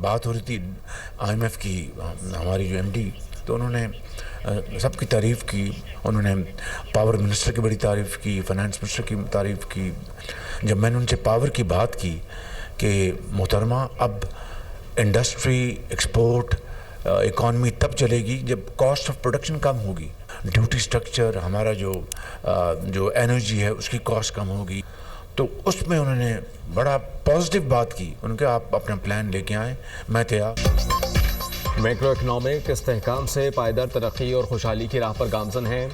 बात हो रही थी IMF की, हमारी जो MD, तो उन्होंने सबकी तारीफ़ की। उन्होंने पावर मिनिस्टर की बड़ी तारीफ़ की, फाइनेंस मिनिस्टर की तारीफ़ की। जब मैंने उनसे पावर की बात की कि मोहतरमा अब इंडस्ट्री, एक्सपोर्ट, इकॉनमी तब चलेगी जब कॉस्ट ऑफ प्रोडक्शन कम होगी, ड्यूटी स्ट्रक्चर, हमारा जो एनर्जी है उसकी कॉस्ट कम होगी, तो उसमें उन्होंने बड़ा पॉजिटिव बात की। उनके आप अपना प्लान लेके आएँ, मैं तैयार। मैक्रो इकनॉमिक इस्तेहकाम से पायदार तरक्की और खुशहाली की राह पर गामजन है।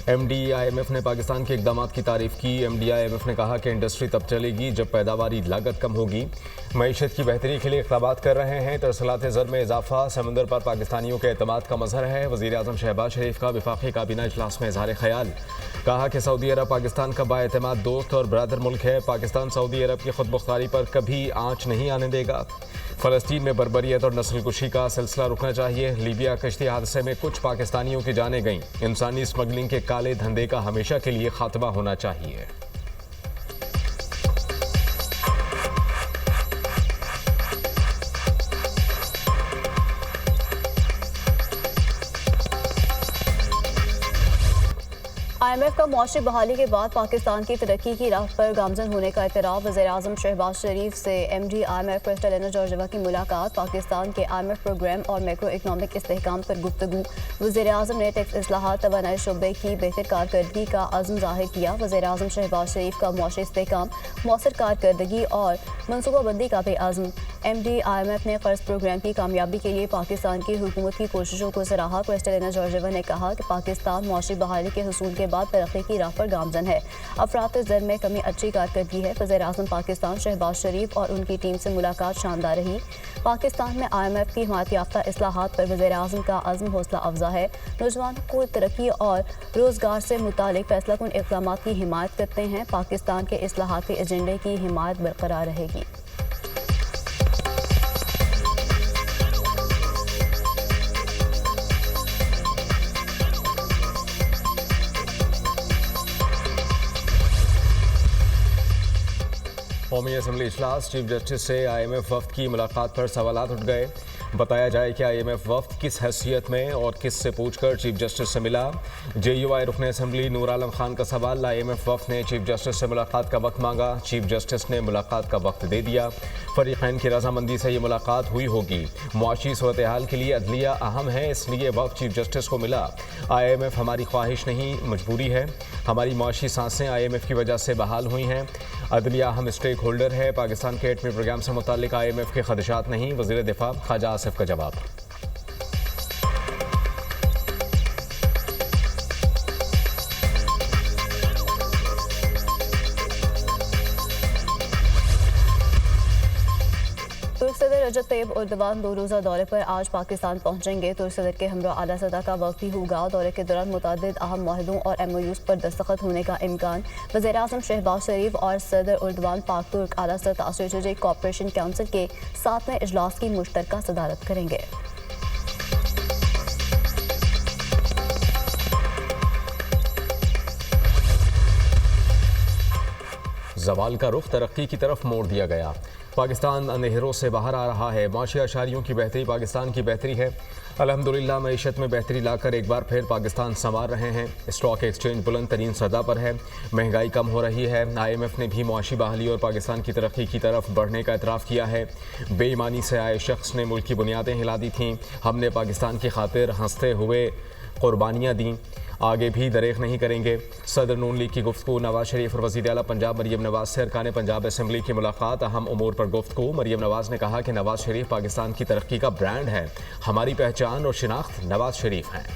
MD IMF ने पाकिस्तान के इक़दाम की तारीफ़ की। MD IMF ने कहा कि इंडस्ट्री तब चलेगी जब पैदावारी लागत कम होगी। मईशत की बेहतरी के लिए इक़दामात कर रहे हैं। तरसलात ज़र में इजाफा समंदर पर पाकिस्तानियों के एतमाद का मज़हर है। वज़ीर आज़म शहबाज शरीफ का वफाकी काबीना इजलास में इज़हार ख्याल। कहा कि सऊदी अरब पाकिस्तान का बाएतमाद दोस्त और बरादर मुल्क है। पाकिस्तान सऊदी अरब की खुद मुख्तारी पर कभी आँच नहीं आने देगा। फ़लस्तीन में बर्बरियत और नस्लकुशी का सिलसिला रुकना चाहिए। लीबिया कश्ती हादसे में कुछ पाकिस्तानियों की जानें गईं। इंसानी स्मगलिंग के काले धंधे का हमेशा के लिए खात्मा होना चाहिए। IMF का मौशी बहाली के बाद पाकिस्तान की तरक्की की राह पर गामजन होने का इतराफ़। वज़ीर आज़म शहबाज शरीफ से MD IMF क्रिस्टलिना जॉर्जिवा की मुलाकात। पाकिस्तान के IMF प्रोग्राम और मैक्रो इकनॉमिक इस्तेहकाम पर गुफ्तगू। वज़ीर आज़म ने टैक्स इस्लाहात, तवानाई शोबे की बेहतर कारकर्दगी का अज़्म ज़ाहिर किया। वज़ीर आज़म शहबाज शरीफ का मौशी इस्तेहकाम, मौसर कारकर्दगी और मनसूबाबंदी का भी अज़्म। MD IMF ने क़र्ज़ प्रोग्राम की कामयाबी के लिए पाकिस्तान की हुकूमत की कोशिशों को सराहा। क्रिस्टलिना जॉर्जिवा ने कहा कि पाकिस्तान मौशी बहाली के हसूल के बाद तरक्की की राह पर गामजन है। अफरात ज़र में कमी अच्छी कारकर्दगी है। वज़ीर आज़म पाकिस्तान शहबाज शरीफ और उनकी टीम से मुलाकात शानदार रही। पाकिस्तान में IMF की हिमायत याफ्ता इस्लाहात पर वज़ीर आज़म का अज़्म हौसला अफजा है। नौजवानों को तरक्की और रोज़गार से मुतालिक फैसलाकुन इक़दाम की हिमायत करते हैं। पाकिस्तान के इस्लाहाती एजेंडे की हिमायत बरकरार रहेगी। कौमी असम्बली इजलास, चीफ जस्टिस से IMF वफ्द की मुलाकात पर सवालात उठ गए। बताया जाए कि IMF वफ्द किस हैसियत में और किस से पूछकर चीफ जस्टिस से मिला। JUI रुकन असम्बली नूर आलम खान का सवाल। IMF वफ्द ने चीफ जस्टिस से मुलाकात का वक्त मांगा। चीफ जस्टिस ने मुलाकात का वक्त दे दिया। फरीक़ैन की रजामंदी से ये मुलाकात हुई होगी। मुआशी सूरत हाल के लिए अदलिया अहम है, इसलिए वफ्द चीफ जस्टिस को मिला। IMF हमारी ख्वाहिश नहीं, मजबूरी है। हमारी मुआशी सांसें IMF की वजह से बहाल हुई हैं। अदलिया अहम स्टेक होल्डर है। पाकिस्तान के एटमी प्रोग्राम से मुताल्लिक IMF के खदशात नहीं। वज़ीर दिफा ख्वाजा आसिफ का जवाब। तुर्क सदर रजब तैयब एर्दोगान 2 रोज़ा दौरे पर आज पाकिस्तान पहुंचेंगे। तुर्क सदर के हमरा आला सतह का वक्त भी होगा। दौरे के दौरान मुतादिद अहम माहदों और MOUs पर दस्तखत होने का इम्कान। वज़ीर आज़म शहबाज शरीफ और सदर एर्दोगान पाक तुर्क आला सतह स्ट्रेटेजिक कोऑपरेशन काउंसिल के 7वें इजलास की मुश्तरका सदारत करेंगे। जवाल का रुख तरक्की की तरफ मोड़ दिया गया। पाकिस्तान अंधेरों से बाहर आ रहा है। माशी अशारियों की बेहतरी पाकिस्तान की बेहतरी है। अल्हम्दुलिल्लाह मईशत में बेहतरी लाकर एक बार फिर पाकिस्तान संवार रहे हैं। स्टॉक एक्सचेंज बुलंद तरीन सतह पर है। महंगाई कम हो रही है। IMF ने भी मुआशी बहाली और पाकिस्तान की तरक्की की तरफ बढ़ने का एतराफ़ किया है। बेईमानी से आए शख्स ने मुल्क की बुनियादें हिला दी थीं। हमने पाकिस्तान की खातिर हंसते हुए कुर्बानियाँ दी, आगे भी दरेख नहीं करेंगे। सदर नून लीग की गुफ्तगू। नवाज शरीफ और वज़ीर आला पंजाब मरीम नवाज से अरकान पंजाब असम्बली की मुलाकात। अहम उमूर पर गुफ्तगू। मरीम नवाज ने कहा कि नवाज शरीफ पाकिस्तान की तरक्की का ब्रांड है। हमारी पहचान और शिनाख्त नवाज शरीफ हैं।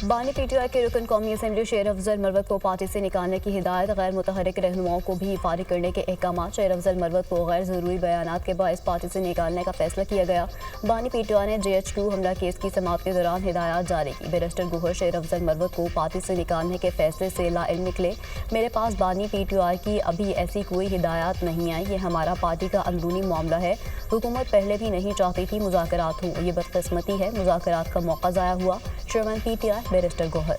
बानी PTI के रुकन कौमी असम्बली शेर अफजल मरवत को पार्टी से निकालने की हिदायत। गैर मुतहरिक रहनुमाओं को भी फारिग करने के अहकाम। शेर अफजल मरवत को गैर ज़रूरी बयानात के बायस पार्टी से निकालने का फैसला किया गया। बानी PTI ने JH2 हमला केस की समाअत के दौरान हिदायत जारी की। बैरिस्टर गौहर शेर अफजल मरवत को पार्टी से निकालने के फैसले से लाइल निकले। मेरे पास बानी PTI की अभी ऐसी कोई हिदायत नहीं आई। ये हमारा पार्टी का अंदरूनी मामला है। हुकूमत पहले भी नहीं चाहती थी मुज़ाकरात हों। ये बदकिस्मती है, मुज़ाकरात का मौका ज़ाया हुआ। Chairman PTI barrister Gohar.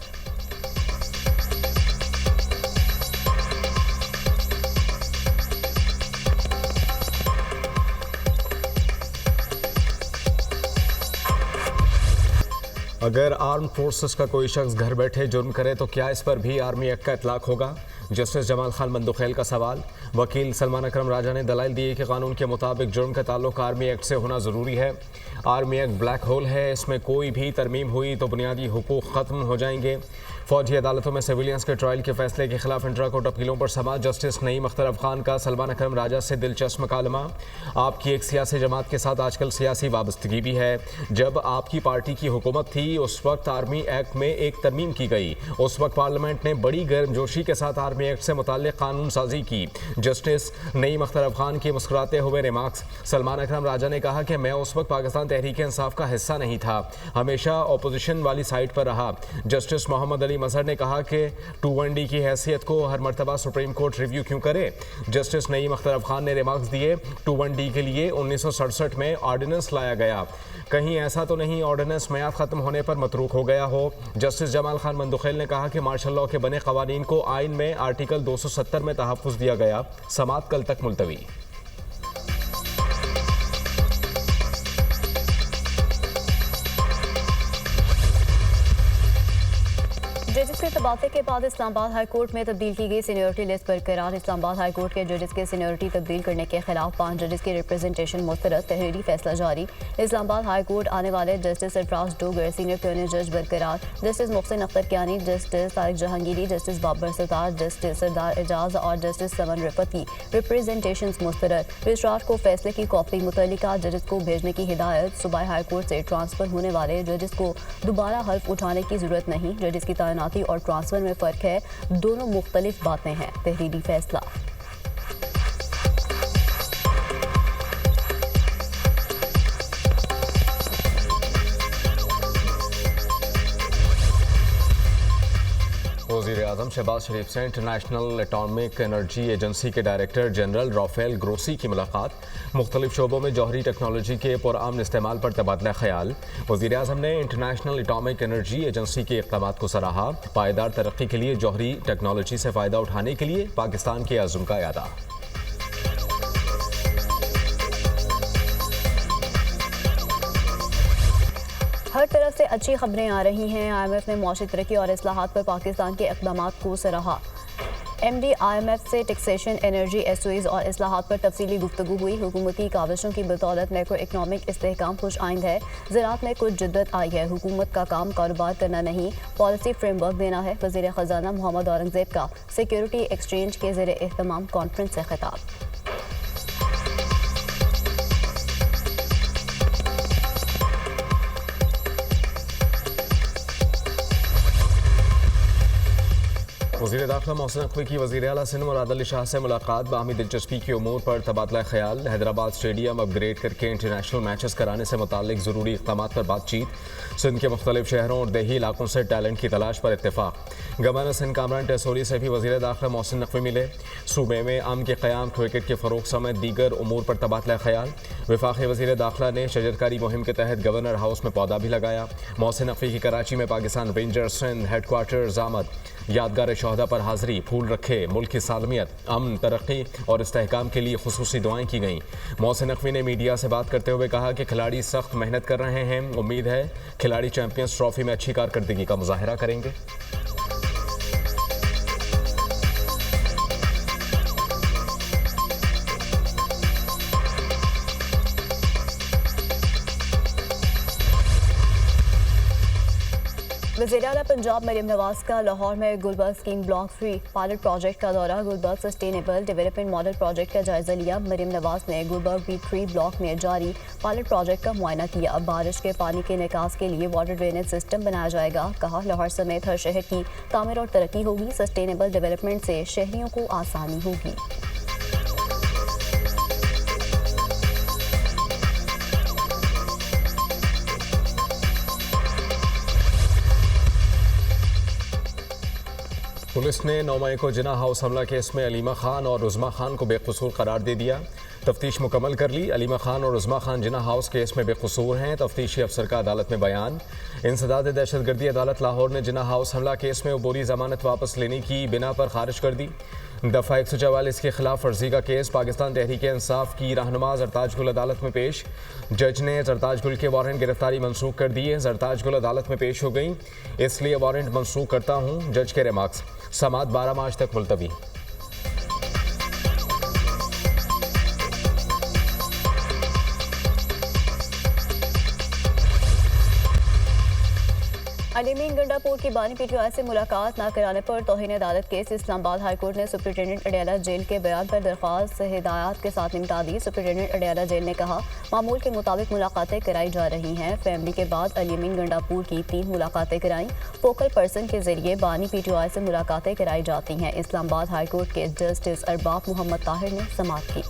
अगर आर्म फोर्सेस का कोई शख्स घर बैठे जुर्म करे तो क्या इस पर भी आर्मी एक्ट का इतलाक होगा? जस्टिस जमाल खान बंदुखेल का सवाल। वकील सलमान अकरम राजा ने दलाइल दिए कि कानून के मुताबिक जुर्म का ताल्लुक आर्मी एक्ट से होना ज़रूरी है। आर्मी एक्ट ब्लैक होल है, इसमें कोई भी तरमीम हुई तो बुनियादी हुकूक ख़त्म हो जाएंगे। फौजी अदालतों में सिविलियंस के ट्रायल के फैसले के खिलाफ इंट्रा कोर्ट अपीलों पर समाअत। जस्टिस नईम अख्तर अफगान का सलमान अकरम राजा से दिलचस्प मकालमा। आपकी एक सियासी जमात के साथ आजकल सियासी वाबस्तगी भी है। जब आपकी पार्टी की हुकूमत थी उस वक्त आर्मी एक्ट में एक तरमीम की गई। उस वक्त पार्लियामेंट ने बड़ी गर्मजोशी के साथ आर्मी एक्ट से मुताल्लिक कानून साजी की। जस्टिस नईम अख्तर अफगान के मुस्कुराते हुए रिमार्क्स। सलमान अकरम राजा ने कहा कि मैं उस वक्त पाकिस्तान तहरीक इंसाफ का हिस्सा नहीं था, हमेशा अपोजिशन वाली साइड पर रहा। जस्टिस मोहम्मद अली मजहर ने कहा कि 2-1D की हैसियत को हर मरतबा सुप्रीम कोर्ट रिव्यू क्यों करे। जस्टिस नईम अख्तर अफगान ने रिमार्क्स दिए 2-1D के लिए 1967 में ऑर्डिनेंस लाया गया, कहीं ऐसा तो नहीं ऑर्डिनेंस मियाद ख़त्म होने पर मतरूक हो गया हो। जस्टिस जमाल खान बंदुखेल ने कहा कि मार्शल लॉ के बने कवानीन को आइन में आर्टिकल 270 में तहफ़्फ़ुज़ दिया गया। समाअत कल तक मुलतवी। जजेस के तबादले के बाद इस्लामाबाद हाई कोर्ट में तब्दील की गई सीनियरिटी लिस्ट बरकरार। इस्लामाबाद हाई कोर्ट के जजेस के सीनियरिटी तब्दील करने के खिलाफ 5 जजेस की रिप्रेजेंटेशन मुस्तरद। तहरीरी फैसला जारी। इस्लामाबाद हाई कोर्ट आने वाले जस्टिस सरफराज डोगर सीनियर क्योनियर जज बरकरार। Justice Mohsin Akhtar Kiyani, justice Tariq Jahangiri, justice Babar Sardar, justice Sardar Ejaz और जस्टिस समन रिफत की रिप्रेजेंटेशन मुस्तरद। रजिस्ट्रार को फैसले की कॉपी मुतल्लिका जजेस को भेजने की हिदायत। सूबाई हाई कोर्ट से ट्रांसफर होने वाले जजेस को दोबारा हल्फ उठाने की जरूरत नहीं। जजेस की तैनाती और ट्रांसफर में फ़र्क है, दोनों मुख्तलिफ बातें हैं। तहरीरी फैसला। वज़ीर-ए-आज़म शहबाज शरीफ से इंटरनेशनल एटॉमिक एनर्जी एजेंसी के डायरेक्टर जनरल राफेल ग्रोसी की मुलाकात। मुख्तलिफ शोबों में जौहरी टेक्नोलॉजी के पुरअमन इस्तेमाल पर तबादला ख्याल। वज़ीर-ए-आज़म ने इंटरनेशनल एटॉमिक एनर्जी एजेंसी के इक़दामात को सराहा। पायदार तरक्की के लिए जौहरी टेक्नोलॉजी से फ़ायदा उठाने के लिए पाकिस्तान के अज़्म का यादा। हर तरफ से अच्छी खबरें आ रही हैं। IMF ने मौशी तरक्की और इस्लाहात पर पाकिस्तान के इक़दामात को सराहा। MD IMF से टैक्सेशन, एनर्जी, SOEs और इस्लाहात पर तफसीली गुफ्तगू हुई। हुकूमती काविशों की बदौलत मैक्रो इकनॉमिक इस्तेहकाम खुश आइंद है। ज़राअत में कुछ जिद्दत आई है। हुकूमत का काम कारोबार करना नहीं, पॉलिसी फ्रेमवर्क देना है। वज़ीर ख़जाना मोहम्मद औरंगज़ेब का सिक्योरिटी एक्सचेंज के ज़ेर एहतमाम कॉन्फ्रेंस से खिताब। वज़ीर दाखिला मोहसिन नकवी की वज़ीर आला सिंध मुराद अली शाह से मुलाकात। बाहमी दिलचस्पी की उमूर पर तबादला ख्याल। हैदराबाद स्टेडियम अपग्रेड करके इंटरनेशनल मैचेस कराने से मुताल्लिक ज़रूरी इक़दामात पर बातचीत। सिंध के मुख्तलिफ शहरों और देही इलाकों से टैलेंट की तलाश पर इत्तेफाक। गवर्नर सिंध कामरान टेसोरी से भी वज़ीर दाखिला मोहसिन नकवी मिले। सूबे में अमन के क़याम, क्रिकेट के फ़रोग़ समेत दीगर उमूर पर तबादला ख्याल। वफाक़ी वज़ीर दाखिला ने शजरकारी मुहिम के तहत गवर्नर हाउस में पौधा भी लगाया। मोहसिन नकवी की कराची में पाकिस्तान रेंजर्स सिंध हेडक्वार्टर्स आमद। यादगार शहदा पर हाज़री, फूल रखे। मुल्क की सालमियत, अमन, तरक्की और इस्तेहकाम के लिए खुसूसी दुआएं की गईं। मोहसिन नकवी ने मीडिया से बात करते हुए कहा कि खिलाड़ी सख्त मेहनत कर रहे हैं। उम्मीद है खिलाड़ी चैंपियंस ट्रॉफी में अच्छी कारकर्दगी का मुजाहरा करेंगे। वज़ीर-ए-आला पंजाब मरियम नवाज का लाहौर में Gulberg scheme block 3 pilot project का दौरा। Gulberg sustainable development model project का जायजा लिया। मरियम नवाज ने गुलबर्ग B3 ब्लॉक में जारी पायलट प्रोजेक्ट का मुआयना किया। बारिश के पानी के निकास के लिए वाटर ड्रेनेज सिस्टम बनाया जाएगा। कहा लाहौर समेत हर शहर की तामीर और तरक्की होगी। सस्टेनेबल डेवलपमेंट से शहरियों को आसानी होगी। पुलिस ने 9 मई को जिना हाउस हमला केस में अलीमा खान और रुज़मा खान को बेकसूर करार दे दिया। तफ्तीश मुकम्मल कर ली। अलीमा खान और उज़मा खान जिन्ना हाउस केस में बेकसूर हैं। तफ्तीशी अफसर का अदालत में बयान। इंसदाद दहशतगर्दी अदालत लाहौर ने जिन्ना हाउस हमला केस में अबूरी जमानत वापस लेने की बिना पर खारिज कर दी। दफ़ा 144 के खिलाफ वर्जी का केस पाकिस्तान तहरीक इंसाफ की रहनुमा जरताज गुल अदालत में पेश। जज ने जरताज गुल के वारंट गिरफ्तारी मनसूख कर दिए। जरताज गुल अदालत में पेश हो गई, इसलिए वारंट मनसूख करता हूँ। जज के रिमार्क्स। समाअत 12 मार्च तक मुलतवी। अलीमीन गंडापुर की बानी पीटीआई से मुलाकात न कराने पर तौहीन अदालत केस। इस्लामाबाद हाईकोर्ट ने सुप्रिंटेंडेंट अडयाला जेल के बयान पर दरख्वास्त हिदायत के साथ निपटा दी। सुप्रिंटेंडेंट अडयाला जेल ने कहा, मामूल के मुताबिक मुलाकातें कराई जा रही हैं। फैमिली के बाद अलीमीन गंडापुर की 3 मुलाकातें कराई। फोकल पर्सन के जरिए बानी पीटीआई से मुलाकातें कराई जाती हैं। इस्लामाबाद हाईकोर्ट के जस्टिस अरबाब मोहम्मद ताहिर ने समाअत की।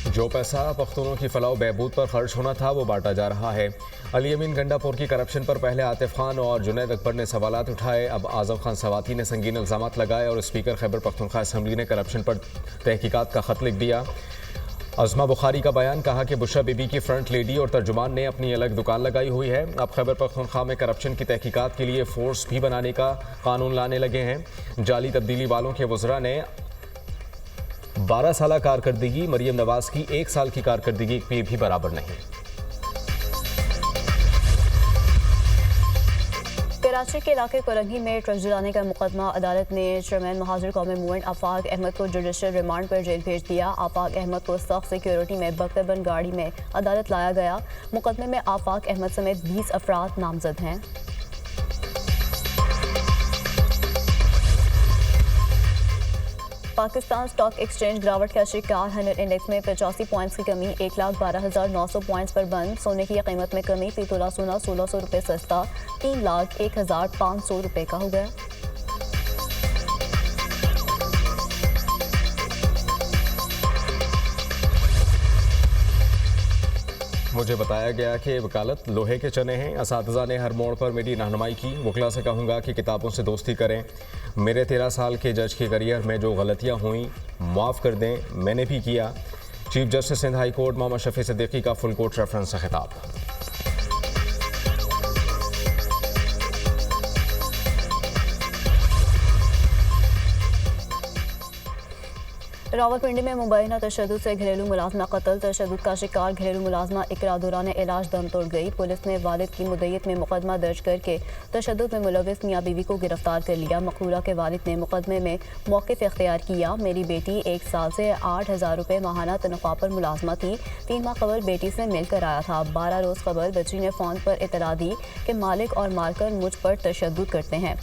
जो पैसा पख्तूनों की फलाह बहबूद पर खर्च होना था वो बांटा जा रहा है। अली अमीन गंडापुर की करप्शन पर पहले आतिफ खान और जुनैद अकबर ने सवालात उठाए, अब आजम खान सवाती ने संगीन इल्ज़ामात लगाए और स्पीकर खैबर पख्तूनख्वा असम्बली ने करप्शन पर तहकीकात का खत लिख दिया। अज़मा बुखारी का बयान, कहा कि बुशरा बीबी की फ्रंट लेडी और तर्जुमान ने अपनी अलग दुकान लगाई हुई है। अब खैबर पख्तूनख्वा में करप्शन की तहकीकात के लिए फोर्स भी बनाने का कानून लाने लगे हैं। जाली तब्दीली वालों के वज़रा ने 12 साल कारकर्दगी, मरियम नवाज की 1 साल की कारकर्दगी पे भी बराबर नहीं। कराची के इलाके कोरंगी में ट्रक जलाने का मुकदमा। अदालत ने चेयरमैन महाजिर कौमी मूवमेंट आफाक अहमद को जुडिशल रिमांड पर जेल भेज दिया। आफाक अहमद को सख्त सिक्योरिटी में बख्तरबंद गाड़ी में अदालत लाया गया। मुकदमे में आफाक अहमद समेत 20 अफराद नामजद हैं। पाकिस्तान स्टॉक एक्सचेंज गिरावट का शिकार। 100 इंडेक्स में 85 पॉइंट्स की कमी, 1,12,900 पॉइंट्स पर बंद। सोने की कीमत में कमी, फी तोला सोना 1600 रुपये सस्ता, 3,01,500 रुपये का हो गया। मुझे बताया गया कि वकालत लोहे के चने हैं। असातिज़ा ने हर मोड़ पर मेरी रहनुमाई की। वकला से कहूँगा कि किताबों से दोस्ती करें। मेरे 13 साल के जज के करियर में जो गलतियाँ हुई माफ़ कर दें, मैंने भी किया। Chief justice Sindh high court Mohammad Shafi Siddiqui का फुल कोर्ट रेफरेंस से खिताब। रावलपिंडी में मुबैना तशद्दुद से घरेलू मुलाजमा कत्ल। तशद्दुद का शिकार घरेलू मुलाजमा इकरा दौरान इलाज दम तोड़ गई। पुलिस ने वालिद की मुद्दत में मुकदमा दर्ज करके तशद्दुद में मुलविस मियाँ बीवी को गिरफ्तार कर लिया। मकरूरा के वालिद ने मुकदमे में मौक़िफ़ इख्तियार किया। मेरी बेटी 1 साल से 8,000 रुपये माहाना तनख्वाह पर मुलाजमा थी। 3 माह कबल बेटी से मिलकर आया था। 12 रोज़ कबल बच्ची ने फ़ोन पर इतला दी कि मालिक और मालकर मुझ पर तशद्दुद करते हैं।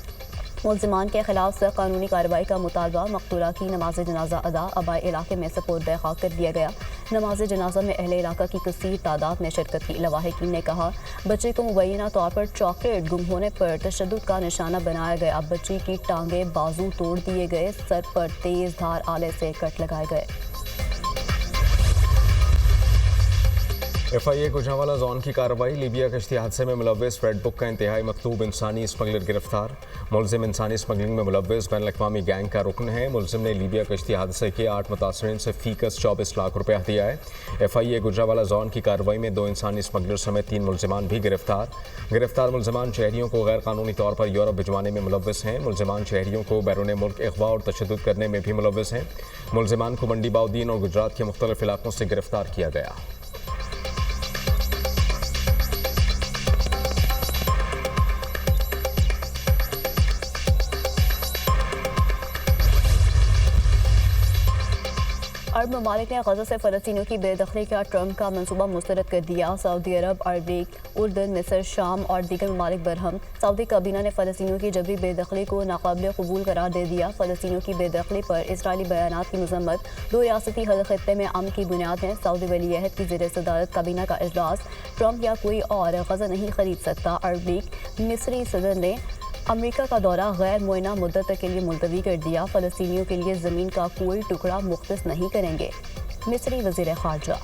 मुल्ज़िमान के खिलाफ से कानूनी कार्रवाई का मुतालबा। मक़तूला की नमाज जनाजा अदा। आबाई इलाके में सपोर्ट दरख्वास्त कर दिया गया। नमाज जनाजा में अहले इलाका की कसीर तादाद में शिरकत की। लवाहिकीन ने कहा, बच्चे को मुबैना तौर पर चॉकलेट गुम होने पर तशद्दुद का निशाना बनाया गया। बच्ची की टांगे बाजू तोड़ दिए गए। सर पर तेज़ धार आले से कट लगाए गए। FIA गुजरांवाला जोन की कार्रवाई। लीबिया कश्ती हादसे में मुलव्विस रेड बुक का इंतहाई मकतूब इंसानी स्मगलर गिरफ्तार। मुलजिम इंसानी स्मगलिंग में मुलव्विस बैन अवी गैंग का रुकन है। मुलजिम ने लीबिया कश्ती हादसे के 8 मुतासरीन से फीकस 24 लाख रुपया दिया है। FIA गुजरांवाला जोन की कार्रवाई में 2 इंसानी स्मगलर समेत 3 मुलजिमान भी गिरफ्तार मुलजिमान शहरियों को गैर कानूनी तौर पर यूरोप भिजवाने में मुलव्विस हैं। मुलजिमान शहरियों को बैरून मुल्क अगवा और तशद्दुद करने में भी मुलव्विस हैं। मुलजिमान को मंडी बाउद्दीन और गुजरात के मुख्तलिफ इलाकों से गिरफ्तार किया गया। अरब ममालिक ने गज़ा से फ़लस्तीनियों की बेदखली का ट्रंप का मनसूबा मुस्तरद कर दिया। सऊदी अरब, अरब लीग, उर्दन, मिस्र, शाम और दीगर ममालिक बरहम। सऊदी काबीना ने फ़लस्तीनियों की जबरी बेदखली को नाकाबिल कबूल करार दे दिया। फ़लस्तीनियों की बेदखली पर इसराइली बयानात की मजम्मत। 2 रियासती हल खित्ते में अमन की बुनियाद है। सऊदी वली अहद की ज़ेर सदारत काबीना का इजलास। ट्रंप या कोई और गज़ा नहीं खरीद सकता। अरब लीग मिस्री सदर ने अमेरिका का दौरा गैर मुअय्यना मुद्दत तक के लिए मुलतवी कर दिया। फ़लस्तीनियों के लिए ज़मीन का कोई टुकड़ा मुख्तस नहीं करेंगे। मिस्री वज़ीर ख़ारजा।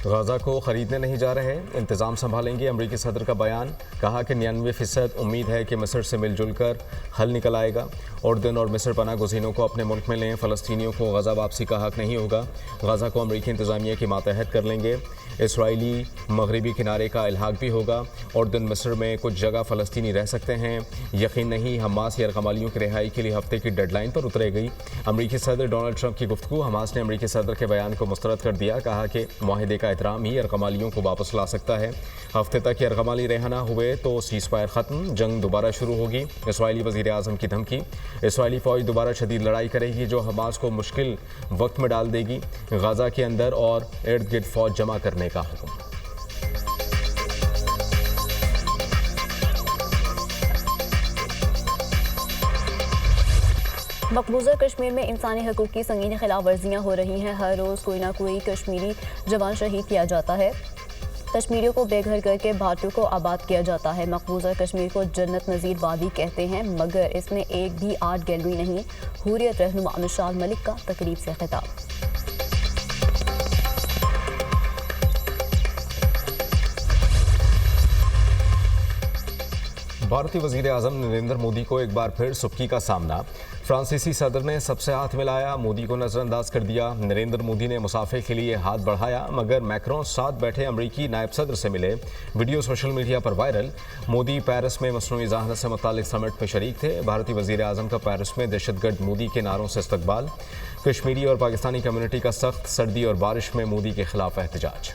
गाज़ा को ख़रीदने नहीं जा रहे, इंतज़ाम संभालेंगे। अमरीकी सदर का बयान, कहा कि 99% उम्मीद है कि मिस्र से मिलजुल कर हल निकल आएगा। उर्दन और मिस्र पनाह गुज़ीनों को अपने मुल्क में लें, फ़लस्तीनियों को गाज़ा वापसी का हक़ नहीं होगा। गाज़ा को अमरीकी इंतज़ामिया की मातहत कर लेंगे। इसराइली मगरबी किनारे का इल्हाक भी होगा। उर्दन मिस्र में कुछ जगह फ़लस्तीनी रह सकते हैं, यकीन नहीं हमास यरगमालियों की रिहाई के लिए हफ्ते की डेडलाइन पर उतरेगी। अमरीकी सदर डोनाल्ड ट्रंप की गुफ्तगू, हमास ने अमरीकी सदर के बयान को मुस्तरद कर दिया। कहा कि मुआहदे का एहतराम ही यरगमालियों को वापस ला सकता है। हफ्ते तक यरगमाली रहना हुए तो सीज़ फायर ख़त्म, जंग दोबारा शुरू होगी। इसराइली वज़ीर आज़म की धमकी, इसराइली फ़ौज दोबारा शदीद लड़ाई करेगी जो हमास को मुश्किल वक्त में डाल देगी। गाज़ा के अंदर और इर्द गिर्द फ़ौज जमा करने का हुक्म। मकबूजा कश्मीर में इंसानी हकूक़ की संगीन खिलाफ वर्जियाँ हो रही हैं। हर रोज़ कोई ना कोई कश्मीरी जवान शहीद किया जाता है। कश्मीरियों को बेघर करके भारतीयों को आबाद किया जाता है। मकबूजा कश्मीर को जन्नत नज़ीर वादी कहते हैं, मगर इसमें एक भी आर्ट गैलरी नहीं। हुर्रियत रहनुमा मिसाल मलिक का तकरीब से खिताब। भारतीय वज़ीर आज़म नरेंद्र मोदी को एक बार फिर सुबकी का सामना। फ्रांसीसी सदर ने सबसे हाथ मिलाया, मोदी को नज़रअंदाज कर दिया। नरेंद्र मोदी ने मुसाफे के लिए हाथ बढ़ाया, मगर मैक्रों साथ बैठे अमरीकी नायब सदर से मिले। वीडियो सोशल मीडिया पर वायरल। मोदी पेरिस में मसनूई ज़हानत से मुतालिक समिट में शरीक थे। भारतीय वज़ीर आज़म का पेरिस में दहशतगर्द मोदी के नारों से इस्तकबाल। कश्मीरी और पाकिस्तानी कम्युनिटी का सख्त सर्दी और बारिश में मोदी के खिलाफ एहतजाज।